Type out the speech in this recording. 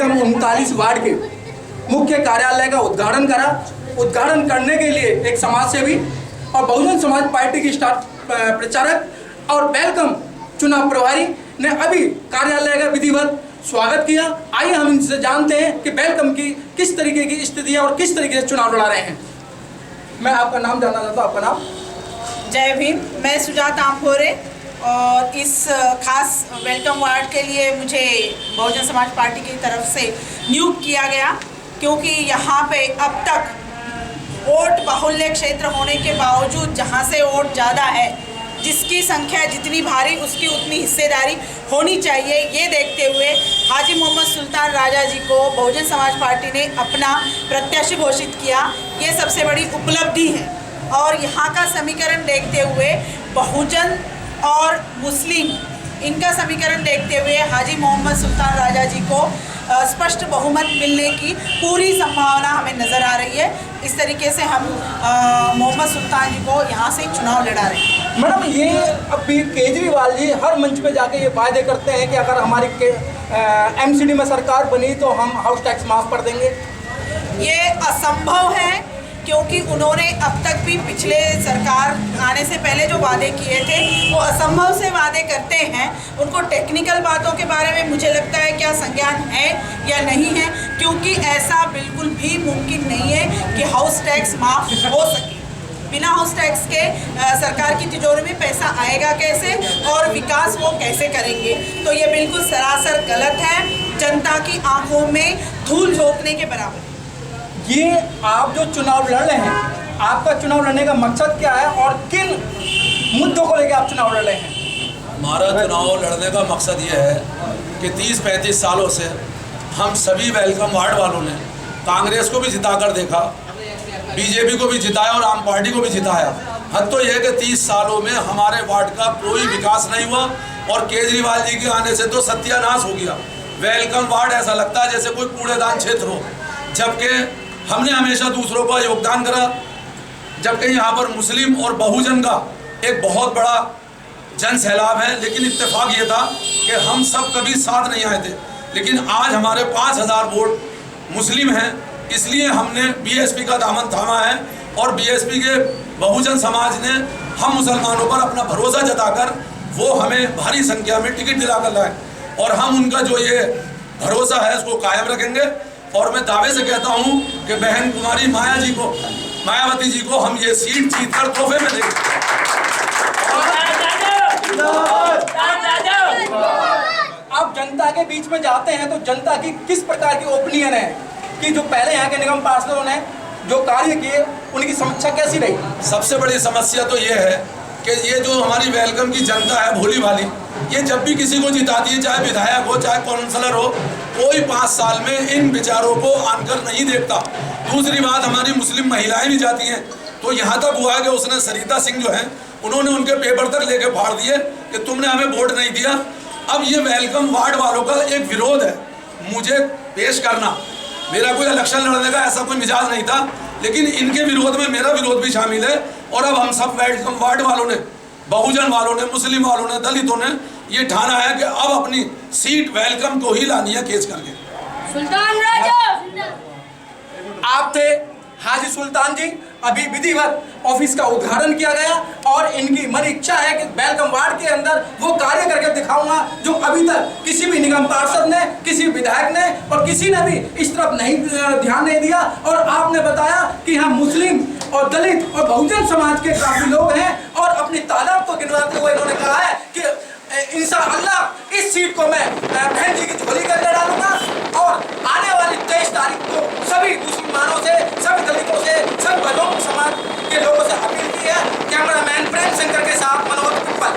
निगम 39 ward के मुख्य कार्यालय का उद्घाटन करा। उद्घाटन करने के लिए एक समाज सेवी और बहुजन समाज पार्टी की स्टार प्रचारक और वेलकम चुनाव प्रभारी ने अभी कार्यालय का विधिवत स्वागत किया। आइए हम इनसे जानते हैं कि वेलकम की किस तरीके की स्थिति है और किस तरीके से चुनाव लड़ा रहे हैं। मैं आपका नाम जानना चाहता हूँ। आपका नाम? जय भीम। मैं सुजाता आम्भोरे और इस खास वेलकम वार्ड के लिए मुझे बहुजन समाज पार्टी की तरफ से नियुक्त किया गया, क्योंकि यहाँ पे अब तक वोट बाहुल्य क्षेत्र होने के बावजूद जहाँ से वोट ज़्यादा है, जिसकी संख्या जितनी भारी उसकी उतनी हिस्सेदारी होनी चाहिए, ये देखते हुए हाजी मोहम्मद सुल्तान राजा जी को बहुजन समाज पार्टी ने अपना प्रत्याशी घोषित किया। ये सबसे बड़ी उपलब्धि है। और यहाँ का समीकरण देखते हुए बहुजन और मुस्लिम, इनका समीकरण देखते हुए हाजी मोहम्मद सुल्तान राजा जी को स्पष्ट बहुमत मिलने की पूरी संभावना हमें नज़र आ रही है। इस तरीके से हम मोहम्मद सुल्तान जी को यहाँ से चुनाव लड़ा रहे हैं। मैडम, ये अभी केजरीवाल जी हर मंच पे जाके ये वायदे करते हैं कि अगर हमारी MCD में सरकार बनी तो हम हाउस टैक्स माफ़ कर देंगे। ये असंभव है, क्योंकि उन्होंने अब तक भी पिछले सरकार आने से पहले जो वादे किए थे वो असंभव से वादे करते हैं। उनको टेक्निकल बातों के बारे में मुझे लगता है क्या संज्ञान है या नहीं है, क्योंकि ऐसा बिल्कुल भी मुमकिन नहीं है कि हाउस टैक्स माफ़ हो सके। बिना हाउस टैक्स के सरकार की तिजोरी में पैसा आएगा कैसे और विकास वो कैसे करेंगे? तो ये बिल्कुल सरासर गलत है, जनता की आंखों में धूल झोंकने के बराबर। ये आप जो चुनाव लड़ रहे हैं, आपका चुनाव लड़ने का मकसद क्या है और किन मुद्दों को लेकर आप चुनाव लड़ रहे हैं? हमारा चुनाव लड़ने का मकसद ये है कि 30-35 सालों से हम सभी वेलकम वार्ड वालों ने कांग्रेस को भी जिताकर देखा, बीजेपी को भी जिताया और आम पार्टी को भी जिताया। हद तो यह है कि 30 सालों में हमारे वार्ड का कोई विकास नहीं हुआ और केजरीवाल जी के आने से तो सत्यानाश हो गया। वेलकम वार्ड ऐसा लगता है जैसे कोई कूड़ेदान क्षेत्र हो, जबकि हमने हमेशा दूसरों का योगदान करा। जबकि यहाँ पर मुस्लिम और बहुजन का एक बहुत बड़ा जन सैलाब है, लेकिन इत्तेफाक ये था कि हम सब कभी साथ नहीं आए थे। लेकिन आज हमारे 5000 वोट मुस्लिम हैं, इसलिए हमने BSP का दामन थामा है और BSP के बहुजन समाज ने हम मुसलमानों पर अपना भरोसा जताकर वो हमें भारी संख्या में टिकट दिलाकर लाए और हम उनका जो ये भरोसा है उसको कायम रखेंगे। और मैं दावे से कहता हूं कि बहन कुमारी मायावती जी को हम ये सीट जीतकर तोहफे में देंगे। आप जनता के बीच में जाते हैं तो जनता की किस प्रकार की ओपिनियन है कि जो पहले यहाँ के निगम पार्षदों ने जो कार्य किए उनकी समीक्षा कैसी रही? सबसे बड़ी समस्या तो ये है कि ये जो हमारी वेलकम की जनता है भोली भाली, ये जब भी किसी को जिताती है, चाहे विधायक हो चाहे काउंसलर हो, कोई 5 साल में इन विचारों को आनकर नहीं देखता। दूसरी बात, हमारी मुस्लिम महिलाएं भी जाती हैं, तो यहाँ तक हुआ है कि उसने सरिता सिंह जो हैं उन्होंने उनके पेपर तक लेके फाड़ दिए कि तुमने हमें वोट नहीं दिया। अब ये वेलकम वार्ड वालों का एक विरोध है मुझे पेश करना। मेरा कोई इलेक्शन लड़ने का ऐसा कोई मिजाज नहीं था, लेकिन इनके विरोध में मेरा विरोध भी शामिल है। और अब हम सब वेलकम वार्ड वालों ने, बहुजन वालों ने, मुस्लिम वालों ने, दलितों ने ये ठाना है कि अब अपनी सीट वेलकम को ही लानी है केस करके। सुल्तान राजा आप थे हाजी सुल्तान जी। अभी विधिवत ऑफिस का उद्घाटन किया गया और इनकी मन इच्छा है कि वेलकम वार्ड के अंदर वो कार्य करके दिखाऊंगा जो अभी तक किसी भी निगम पार्षद ने, किसी विधायक ने और किसी ने भी इस तरफ नहीं ध्यान नहीं दिया। और आपने बताया कि यहाँ मुस्लिम और दलित और बहुजन समाज के काफी लोग हैं और अपनी तादाद को गिनवाते हुए इन्होंने कहा है कि इंशाअल्लाह इस सीट को मैं बहन जी की झोली कर डालूंगा और आने वाली 23 तारीख को सभी मुसलमानों से, सभी दलितों से, सभी बहुजन समाज के लोगों से अपील की है। कैमरामैन प्रेम शंकर के साथ मनोज पिप्पल।